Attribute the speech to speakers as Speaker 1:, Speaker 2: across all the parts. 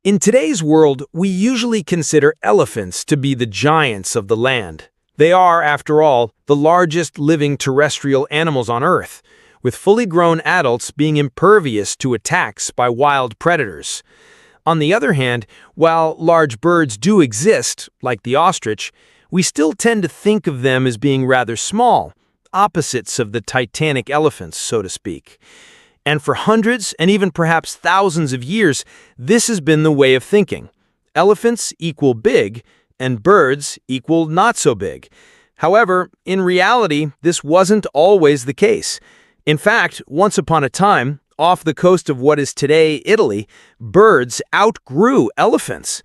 Speaker 1: In today's world, we usually consider elephants to be the giants of the land. They are, after all, the largest living terrestrial animals on Earth, with fully grown adults being impervious to attacks by wild predators. On the other hand, while large birds do exist, like the ostrich, we still tend to think of them as being rather small, opposites of the titanic elephants, so to speak. And for hundreds and even perhaps thousands of years, this has been the way of thinking. Elephants equal big, and birds equal not so big. However, in reality, this wasn't always the case. In fact, once upon a time, off the coast of what is today Italy, birds outgrew elephants.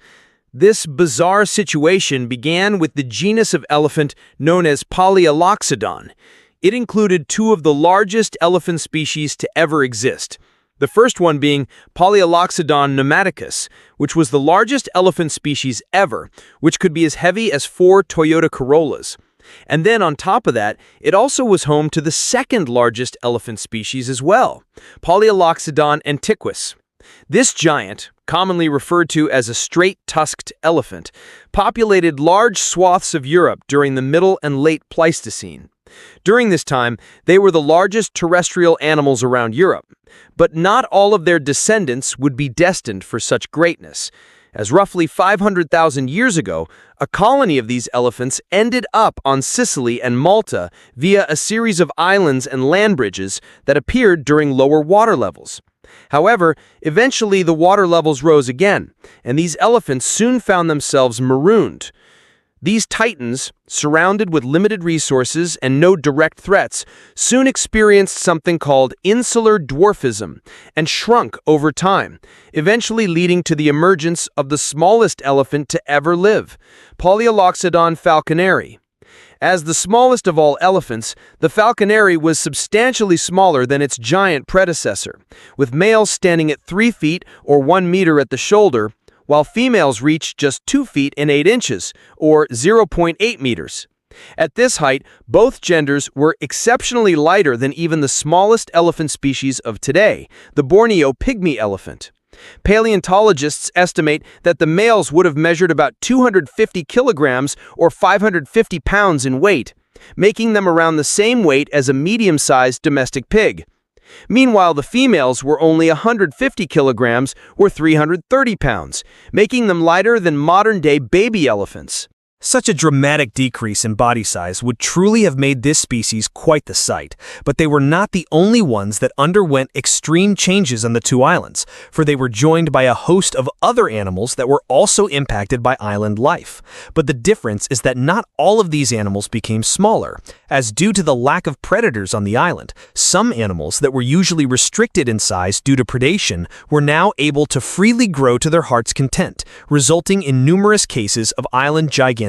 Speaker 1: This bizarre situation began with the genus of elephant known as Polyaloxodon. It included two of the largest elephant species to ever exist. The first one being Polyaloxodon pneumaticus, which was the largest elephant species ever, which could be as heavy as 4 Toyota Corollas. And then on top of that, it also was home to the second largest elephant species as well, Polyaloxodon antiquus. This giant, commonly referred to as a straight-tusked elephant, populated large swaths of Europe during the Middle and Late Pleistocene. During this time, they were the largest terrestrial animals around Europe, but not all of their descendants would be destined for such greatness, as roughly 500,000 years ago, a colony of these elephants ended up on Sicily and Malta via a series of islands and land bridges that appeared during lower water levels. However, eventually the water levels rose again, and these elephants soon found themselves marooned. These titans, surrounded with limited resources and no direct threats, soon experienced something called insular dwarfism and shrunk over time, eventually leading to the emergence of the smallest elephant to ever live, Polyaloxodon falconeri. As the smallest of all elephants, the falconeri was substantially smaller than its giant predecessor, with males standing at 3 feet or 1 meter at the shoulder, while females reached just 2 feet and 8 inches, or 0.8 meters. At this height, both genders were exceptionally lighter than even the smallest elephant species of today, the Borneo pygmy elephant. Paleontologists estimate that the males would have measured about 250 kilograms or 550 pounds in weight, making them around the same weight as a medium-sized domestic pig. Meanwhile, the females were only 150 kilograms or 330 pounds, making them lighter than modern-day baby elephants.
Speaker 2: Such a dramatic decrease in body size would truly have made this species quite the sight, but they were not the only ones that underwent extreme changes on the two islands, for they were joined by a host of other animals that were also impacted by island life. But the difference is that not all of these animals became smaller, as due to the lack of predators on the island, some animals that were usually restricted in size due to predation were now able to freely grow to their heart's content, resulting in numerous cases of island gigantism.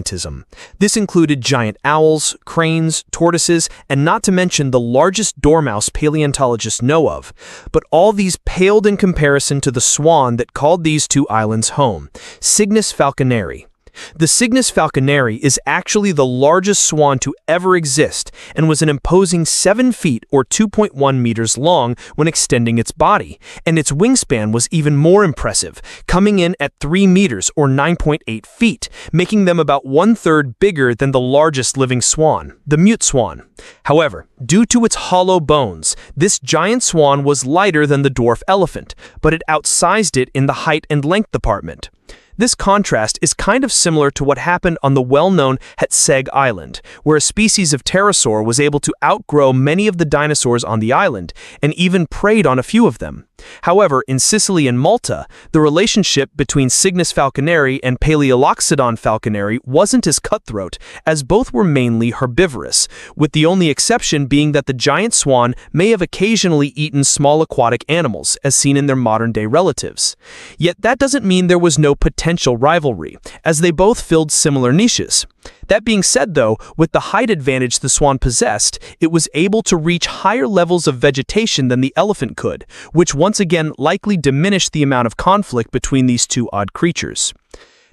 Speaker 2: This included giant owls, cranes, tortoises, and not to mention the largest dormouse paleontologists know of. But all these paled in comparison to the swan that called these two islands home, Cygnus falconeri. The Cygnus falconeri is actually the largest swan to ever exist and was an imposing 7 feet or 2.1 meters long when extending its body, and its wingspan was even more impressive, coming in at 3 meters or 9.8 feet, making them about 1/3 bigger than the largest living swan, the mute swan. However, due to its hollow bones, this giant swan was lighter than the dwarf elephant, but it outsized it in the height and length department. This contrast is kind of similar to what happened on the well-known Hetseg Island, where a species of pterosaur was able to outgrow many of the dinosaurs on the island and even preyed on a few of them. However, in Sicily and Malta, the relationship between Cygnus falconeri and Polyaloxodon falconeri wasn't as cutthroat, as both were mainly herbivorous, with the only exception being that the giant swan may have occasionally eaten small aquatic animals, as seen in their modern-day relatives. Yet that doesn't mean there was no potential rivalry, as they both filled similar niches. That being said, though, with the height advantage the swan possessed, it was able to reach higher levels of vegetation than the elephant could, which once again likely diminished the amount of conflict between these two odd creatures.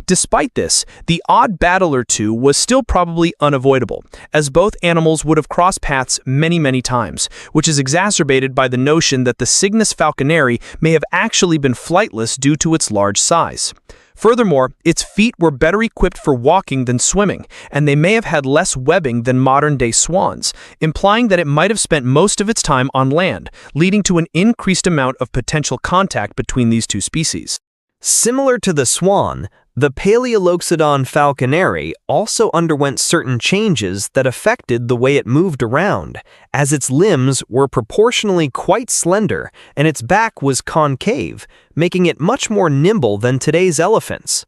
Speaker 2: Despite this, the odd battle or two was still probably unavoidable, as both animals would have crossed paths many times, which is exacerbated by the notion that the Cygnus falconeri may have actually been flightless due to its large size. Furthermore, its feet were better equipped for walking than swimming, and they may have had less webbing than modern-day swans, implying that it might have spent most of its time on land, leading to an increased amount of potential contact between these two species.
Speaker 3: Similar to the swan, the Paleoloxodon falconeri also underwent certain changes that affected the way it moved around, as its limbs were proportionally quite slender and its back was concave, making it much more nimble than today's elephants.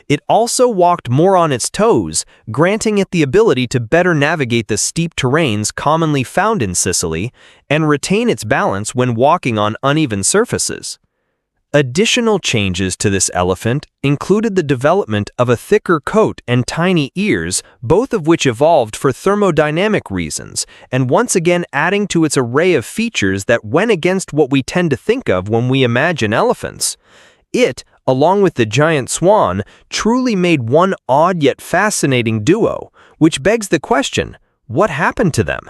Speaker 3: It also walked more on its toes, granting it the ability to better navigate the steep terrains commonly found in Sicily and retain its balance when walking on uneven surfaces. Additional changes to this elephant included the development of a thicker coat and tiny ears, both of which evolved for thermodynamic reasons, and once again adding to its array of features that went against what we tend to think of when we imagine elephants. It, along with the giant swan, truly made one odd yet fascinating duo, which begs the question, what happened to them?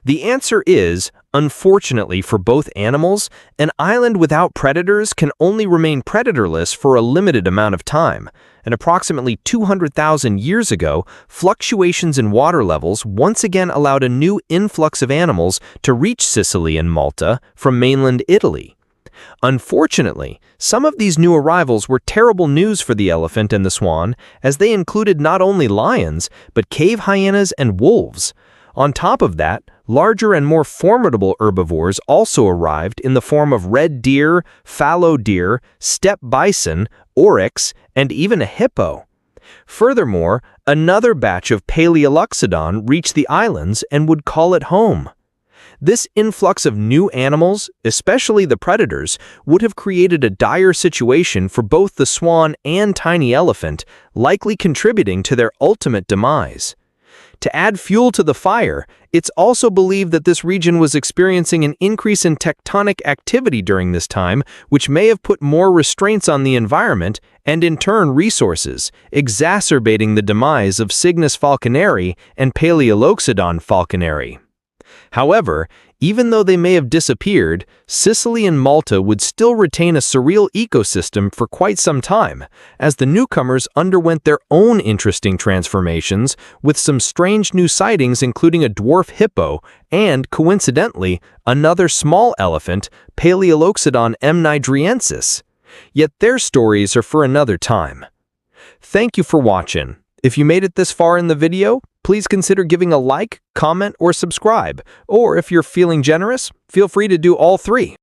Speaker 3: The answer is, unfortunately for both animals, an island without predators can only remain predatorless for a limited amount of time, and approximately 200,000 years ago, fluctuations in water levels once again allowed a new influx of animals to reach Sicily and Malta from mainland Italy. Unfortunately, some of these new arrivals were terrible news for the elephant and the swan, as they included not only lions, but cave hyenas and wolves. On top of that, larger and more formidable herbivores also arrived in the form of red deer, fallow deer, steppe bison, oryx, and even a hippo. Furthermore, another batch of Paleoloxodon reached the islands and would call it home. This influx of new animals, especially the predators, would have created a dire situation for both the swan and tiny elephant, likely contributing to their ultimate demise. To add fuel to the fire, it's also believed that this region was experiencing an increase in tectonic activity during this time, which may have put more restraints on the environment and in turn resources, exacerbating the demise of Cygnus falconeri and Paleoloxodon falconeri. However, even though they may have disappeared, Sicily and Malta would still retain a surreal ecosystem for quite some time, as the newcomers underwent their own interesting transformations, with some strange new sightings including a dwarf hippo and, coincidentally, another small elephant, Paleoloxodon nigeriensis. Yet their stories are for another time. Thank you for watching. If you made it this far in the video, please consider giving a like, comment, or subscribe. Or if you're feeling generous, feel free to do all three.